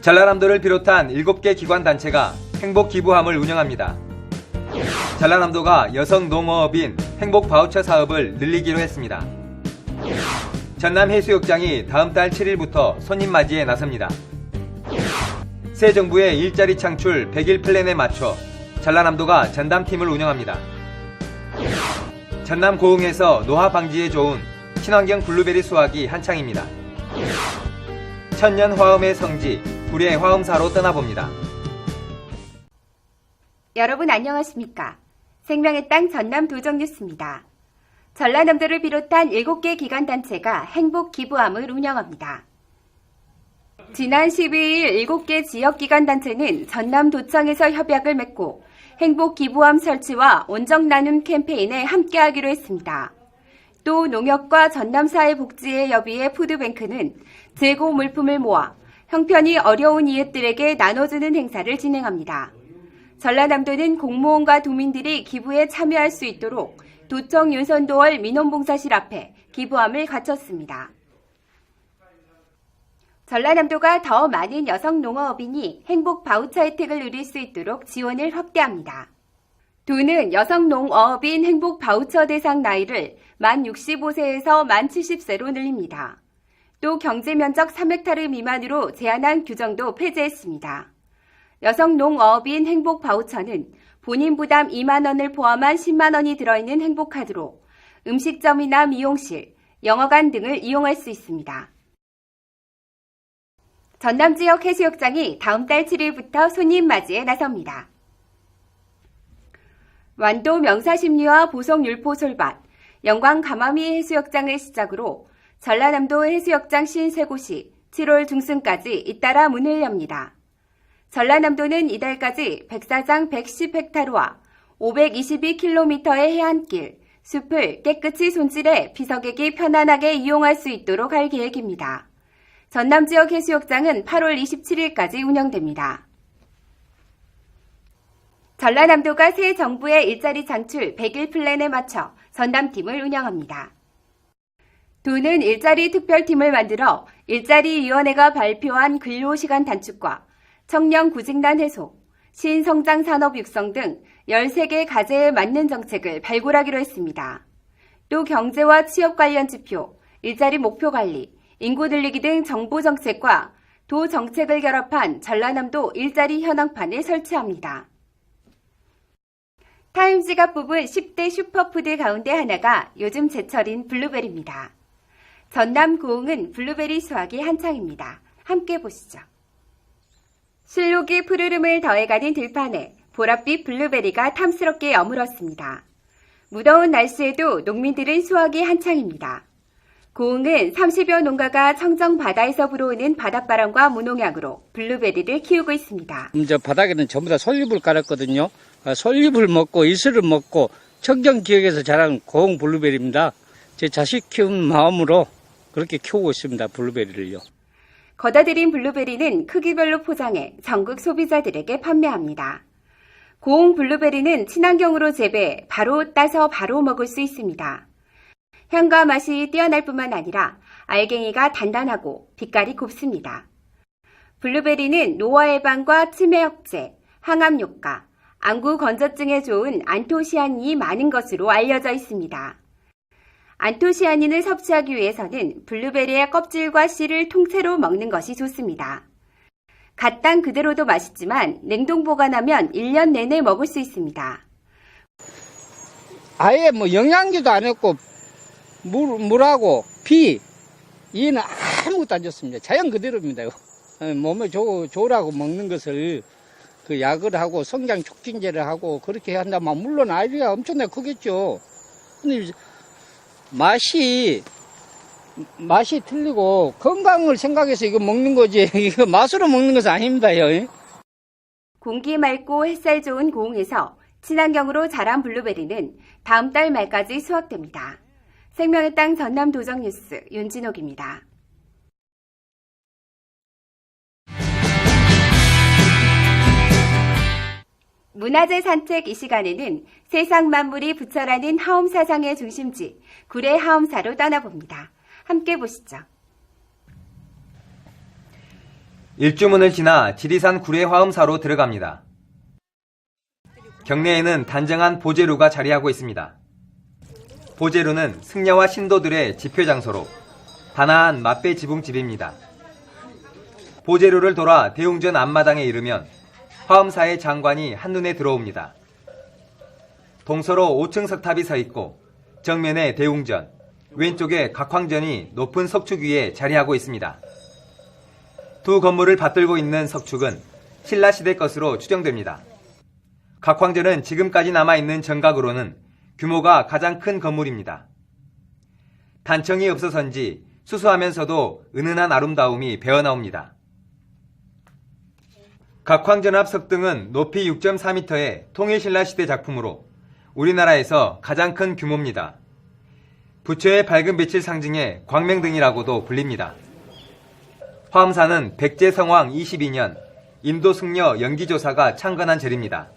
전라남도를 비롯한 7개 기관단체가 행복기부함을 운영합니다. 전라남도가 여성 농어업인 행복바우처 사업을 늘리기로 했습니다. 전남해수욕장이 다음 달 7일부터 손님 맞이에 나섭니다. 새 정부의 일자리 창출 100일 플랜에 맞춰 전라남도가 전담팀을 운영합니다. 전남 고흥에서 노화 방지에 좋은 친환경 블루베리 수확이 한창입니다. 천년 화엄의 성지 구례 화엄사로 떠나봅니다. 여러분 안녕하십니까? 생명의 땅 전남 도정뉴스입니다. 전라남도를 비롯한 7개 기관단체가 행복기부함을 운영합니다. 지난 12일 7개 지역기관단체는 전남도청에서 협약을 맺고 행복기부함 설치와 원정 나눔 캠페인에 함께하기로 했습니다. 또 농협과 전남사회복지회 협의회 푸드뱅크는 재고 물품을 모아 형편이 어려운 이웃들에게 나눠주는 행사를 진행합니다. 전라남도는 공무원과 도민들이 기부에 참여할 수 있도록 도청 윤선도월 민원봉사실 앞에 기부함을 갖췄습니다. 전라남도가 더 많은 여성 농어업인이 행복 바우처 혜택을 누릴 수 있도록 지원을 확대합니다. 도는 여성 농어업인 행복 바우처 대상 나이를 만 65세에서 만 70세로 늘립니다. 또 경제면적 3헥타르 미만으로 제한한 규정도 폐지했습니다. 여성 농어업인 행복 바우처는 본인 부담 2만 원을 포함한 10만 원이 들어있는 행복카드로 음식점이나 미용실, 영화관 등을 이용할 수 있습니다. 전남 지역 해수욕장이 다음 달 7일부터 손님 맞이에 나섭니다. 완도 명사심리와 보성율포 솔밭, 영광 가마미 해수욕장을 시작으로 전라남도 해수욕장 53곳이 7월 중순까지 잇따라 문을 엽니다. 전라남도는 이달까지 백사장 110헥타르와 522km의 해안길, 숲을 깨끗이 손질해 비서객이 편안하게 이용할 수 있도록 할 계획입니다. 전남 지역 해수욕장은 8월 27일까지 운영됩니다. 전라남도가 새 정부의 일자리 창출 100일 플랜에 맞춰 전담팀을 운영합니다. 도는 일자리 특별팀을 만들어 일자리위원회가 발표한 근로시간 단축과 청년 구직난 해소, 신성장 산업 육성 등 13개 과제에 맞는 정책을 발굴하기로 했습니다. 또 경제와 취업 관련 지표, 일자리 목표 관리, 인구 늘리기 등 정보 정책과 도 정책을 결합한 전라남도 일자리 현황판을 설치합니다. 타임지가 뽑은 10대 슈퍼푸드 가운데 하나가 요즘 제철인 블루베리입니다. 전남 고흥은 블루베리 수확이 한창입니다. 함께 보시죠. 실록이 푸르름을 더해가는 들판에 보랏빛 블루베리가 탐스럽게 여물었습니다. 무더운 날씨에도 농민들은 수확이 한창입니다. 고흥은 30여 농가가 청정 바다에서 불어오는 바닷바람과 무농약으로 블루베리를 키우고 있습니다. 저 바닥에는 전부 다 솔잎을 깔았거든요. 솔잎을 먹고 이슬을 먹고 청정 지역에서 자란 고흥 블루베리입니다. 제 자식 키우는 마음으로 그렇게 키우고 있습니다. 블루베리를요. 걷어들인 블루베리는 크기별로 포장해 전국 소비자들에게 판매합니다. 고흥 블루베리는 친환경으로 재배해 바로 따서 바로 먹을 수 있습니다. 향과 맛이 뛰어날 뿐만 아니라 알갱이가 단단하고 빛깔이 곱습니다. 블루베리는 노화 예방과 치매 억제, 항암 효과, 안구 건조증에 좋은 안토시아닌이 많은 것으로 알려져 있습니다. 안토시아닌을 섭취하기 위해서는 블루베리의 껍질과 씨를 통째로 먹는 것이 좋습니다. 갓 딴 그대로도 맛있지만 냉동 보관하면 1년 내내 먹을 수 있습니다. 아예 영양제도 안 했고 물하고 비 이는 아무것도 안 줬습니다. 자연 그대로입니다. 몸에 좋으라고 먹는 것을 그 약을 하고 성장 촉진제를 하고 그렇게 한다면 물론 아이가 엄청나게 크겠죠. 근데 맛이 틀리고 건강을 생각해서 이거 먹는 거지 이거 맛으로 먹는 것은 아닙니다요. 공기 맑고 햇살 좋은 고흥에서 친환경으로 자란 블루베리는 다음 달 말까지 수확됩니다. 생명의 땅 전남 도정뉴스 윤진옥입니다. 문화재 산책 이 시간에는 세상 만물이 부처라는 하엄사상의 중심지 구례 하엄사로 떠나봅니다. 함께 보시죠. 일주문을 지나 지리산 구례 화엄사로 들어갑니다. 경내에는 단정한 보제루가 자리하고 있습니다. 보제루는 승려와 신도들의 집회 장소로 단아한 맛배 지붕집입니다. 보제루를 돌아 대웅전 앞마당에 이르면 화엄사의 장관이 한눈에 들어옵니다. 동서로 5층 석탑이 서 있고 정면에 대웅전, 왼쪽에 각황전이 높은 석축 위에 자리하고 있습니다. 두 건물을 받들고 있는 석축은 신라시대 것으로 추정됩니다. 각황전은 지금까지 남아있는 정각으로는 규모가 가장 큰 건물입니다. 단청이 없어서인지 수수하면서도 은은한 아름다움이 배어나옵니다. 각황전 앞 석등은 높이 6.4m의 통일신라시대 작품으로 우리나라에서 가장 큰 규모입니다. 부처의 밝은 빛을 상징해 광명등이라고도 불립니다. 화엄사는 백제성왕 22년 인도 승려 연기조사가 창건한 절입니다.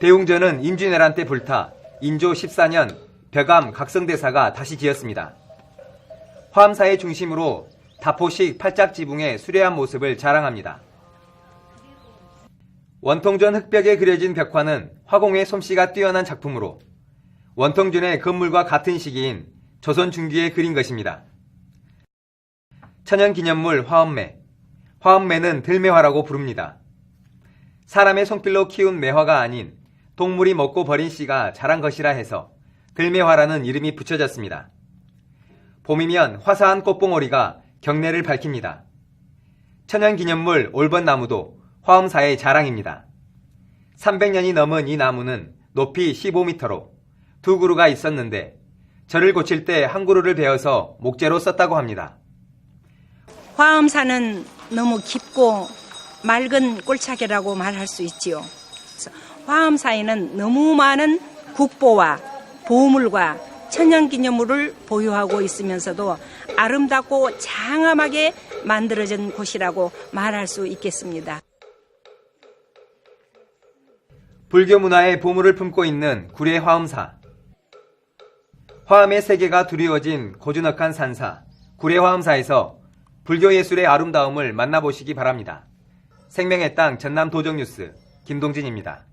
대웅전은 임진왜란 때 불타 인조 14년 벽암 각성대사가 다시 지었습니다. 화엄사의 중심으로 다포식 팔짝지붕의 수려한 모습을 자랑합니다. 원통전 흑벽에 그려진 벽화는 화공의 솜씨가 뛰어난 작품으로 원통전의 건물과 같은 시기인 조선 중기에 그린 것입니다. 천연기념물 화엄매. 화엄매는 들매화라고 부릅니다. 사람의 손길로 키운 매화가 아닌 동물이 먹고 버린 씨가 자란 것이라 해서 들매화라는 이름이 붙여졌습니다. 봄이면 화사한 꽃봉오리가 경내를 밝힙니다. 천연기념물 올번나무도 화엄사의 자랑입니다. 300년이 넘은 이 나무는 높이 15m로 두 그루가 있었는데 절을 고칠 때 한 그루를 베어서 목재로 썼다고 합니다. 화엄사는 너무 깊고 맑은 꼴차계라고 말할 수 있지요. 화엄사에는 너무 많은 국보와 보물과 천연기념물을 보유하고 있으면서도 아름답고 장엄하게 만들어진 곳이라고 말할 수 있겠습니다. 불교 문화의 보물을 품고 있는 구례 화엄사. 화엄의 세계가 두리워진 고즈넉한 산사, 구례 화엄사에서 불교 예술의 아름다움을 만나보시기 바랍니다. 생명의 땅 전남 도정뉴스 김동진입니다.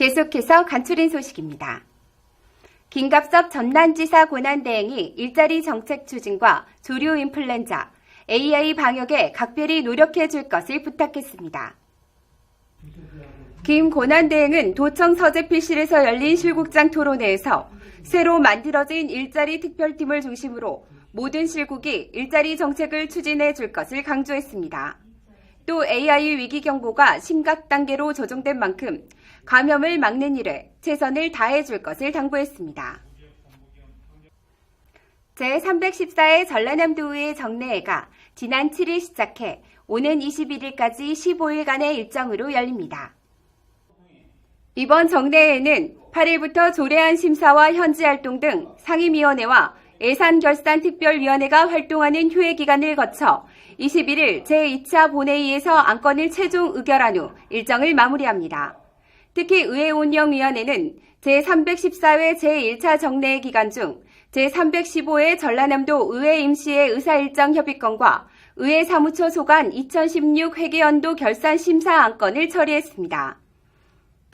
계속해서 간추린 소식입니다. 김갑섭 전남지사 권한대행이 일자리 정책 추진과 조류 인플루엔자, AI 방역에 각별히 노력해 줄 것을 부탁했습니다. 김 권한대행은 도청 서재필실에서 열린 실국장 토론회에서 새로 만들어진 일자리 특별팀을 중심으로 모든 실국이 일자리 정책을 추진해 줄 것을 강조했습니다. 또 AI 위기 경보가 심각 단계로 조정된 만큼 감염을 막는 일에 최선을 다해 줄 것을 당부했습니다. 제314회 전라남도의회 정례회가 지난 7일 시작해 오는 21일까지 15일간의 일정으로 열립니다. 이번 정례회는 8일부터 조례안 심사와 현지활동 등 상임위원회와 예산결산특별위원회가 활동하는 휴회 기간을 거쳐 21일 제2차 본회의에서 안건을 최종 의결한 후 일정을 마무리합니다. 특히 의회운영위원회는 제314회 제1차 정례회 기간 중 제315회 전라남도 의회 임시회 의사일정 협의건과 의회 사무처 소관 2016 회계연도 결산 심사 안건을 처리했습니다.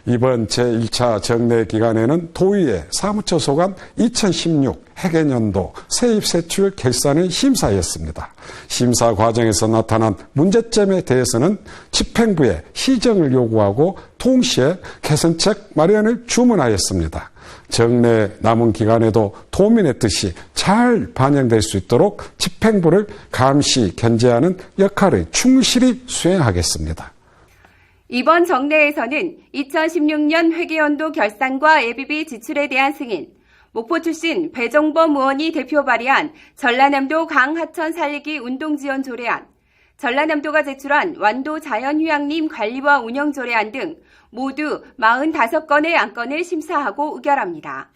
이번 제1차 정례 기간에는 도의회 사무처 소관 2016 회계연도 세입세출 결산의 심사였습니다. 심사 과정에서 나타난 문제점에 대해서는 집행부에 시정을 요구하고 동시에 개선책 마련을 주문하였습니다. 정례 남은 기간에도 도민의 뜻이 잘 반영될 수 있도록 집행부를 감시, 견제하는 역할을 충실히 수행하겠습니다. 이번 정례에서는 2016년 회계연도 결산과 예비비 지출에 대한 승인, 목포 출신 배종범 의원이 대표 발의한 전라남도 강하천 살리기 운동지원 조례안, 전라남도가 제출한 완도 자연휴양림 관리와 운영 조례안 등 모두 45건의 안건을 심사하고 의결합니다.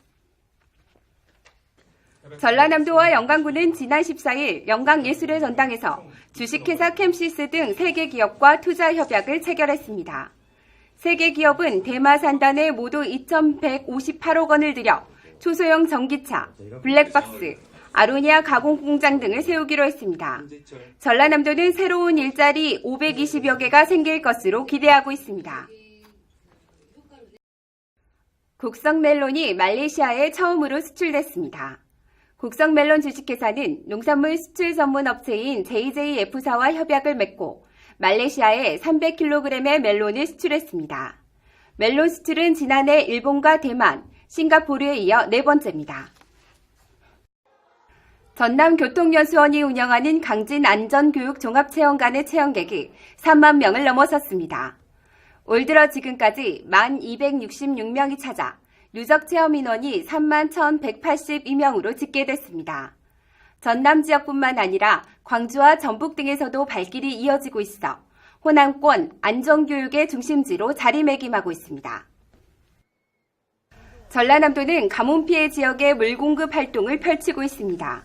전라남도와 영광군은 지난 14일 영광예술의 전당에서 주식회사 캠시스 등 3개 기업과 투자 협약을 체결했습니다. 3개 기업은 대마산단에 모두 2,158억 원을 들여 초소형 전기차, 블랙박스, 아로니아 가공공장 등을 세우기로 했습니다. 전라남도는 새로운 일자리 520여 개가 생길 것으로 기대하고 있습니다. 곡성 멜론이 말레이시아에 처음으로 수출됐습니다. 곡성 멜론 주식회사는 농산물 수출 전문 업체인 JJF사와 협약을 맺고 말레이시아에 300kg의 멜론을 수출했습니다. 멜론 수출은 지난해 일본과 대만, 싱가포르에 이어 4번째입니다. 전남교통연수원이 운영하는 강진안전교육 종합체험관의 체험객이 3만 명을 넘어섰습니다. 올 들어 지금까지 1,266명이 찾아 누적 체험 인원이 31,182명으로 집계됐습니다. 전남 지역뿐만 아니라 광주와 전북 등에서도 발길이 이어지고 있어 호남권 안전교육의 중심지로 자리매김하고 있습니다. 전라남도는 가뭄 피해 지역의 물 공급 활동을 펼치고 있습니다.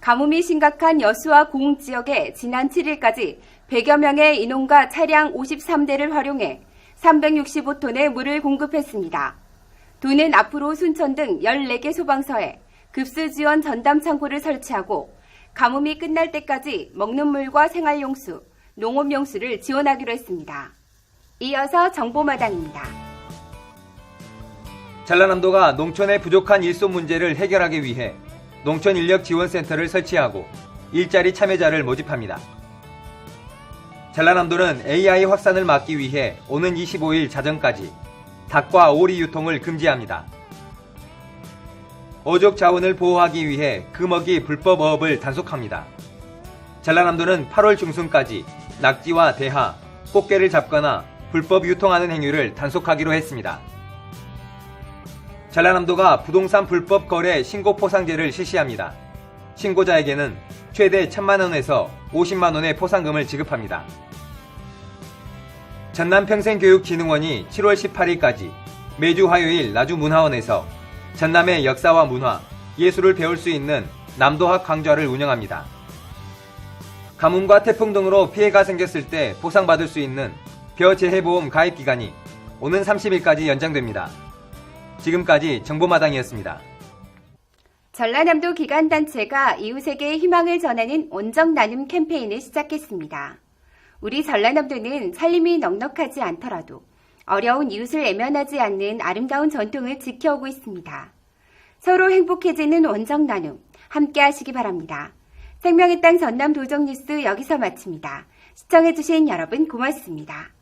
가뭄이 심각한 여수와 고흥 지역에 지난 7일까지 100여 명의 인원과 차량 53대를 활용해 365톤의 물을 공급했습니다. 도는 앞으로 순천 등 14개 소방서에 급수 지원 전담 창고를 설치하고 가뭄이 끝날 때까지 먹는 물과 생활용수, 농업용수를 지원하기로 했습니다. 이어서 정보마당입니다. 전라남도가 농촌의 부족한 일손 문제를 해결하기 위해 농촌인력지원센터를 설치하고 일자리 참여자를 모집합니다. 전라남도는 AI 확산을 막기 위해 오는 25일 자정까지 닭과 오리 유통을 금지합니다. 어족 자원을 보호하기 위해 금어기 불법 어업을 단속합니다. 전라남도는 8월 중순까지 낙지와 대하, 꽃게를 잡거나 불법 유통하는 행위를 단속하기로 했습니다. 전라남도가 부동산 불법 거래 신고 포상제를 실시합니다. 신고자에게는 최대 1,000만원에서 50만원의 포상금을 지급합니다. 전남평생교육진흥원이 7월 18일까지 매주 화요일 나주문화원에서 전남의 역사와 문화, 예술을 배울 수 있는 남도학 강좌를 운영합니다. 가뭄과 태풍 등으로 피해가 생겼을 때 보상받을 수 있는 벼재해보험 가입기간이 오는 30일까지 연장됩니다. 지금까지 정보마당이었습니다. 전라남도 기관단체가 이웃에게 희망을 전하는 원정 나눔 캠페인을 시작했습니다. 우리 전라남도는 살림이 넉넉하지 않더라도 어려운 이웃을 외면하지 않는 아름다운 전통을 지켜오고 있습니다. 서로 행복해지는 원정 나눔 함께 하시기 바랍니다. 생명의 땅 전남 도정 뉴스 여기서 마칩니다. 시청해주신 여러분 고맙습니다.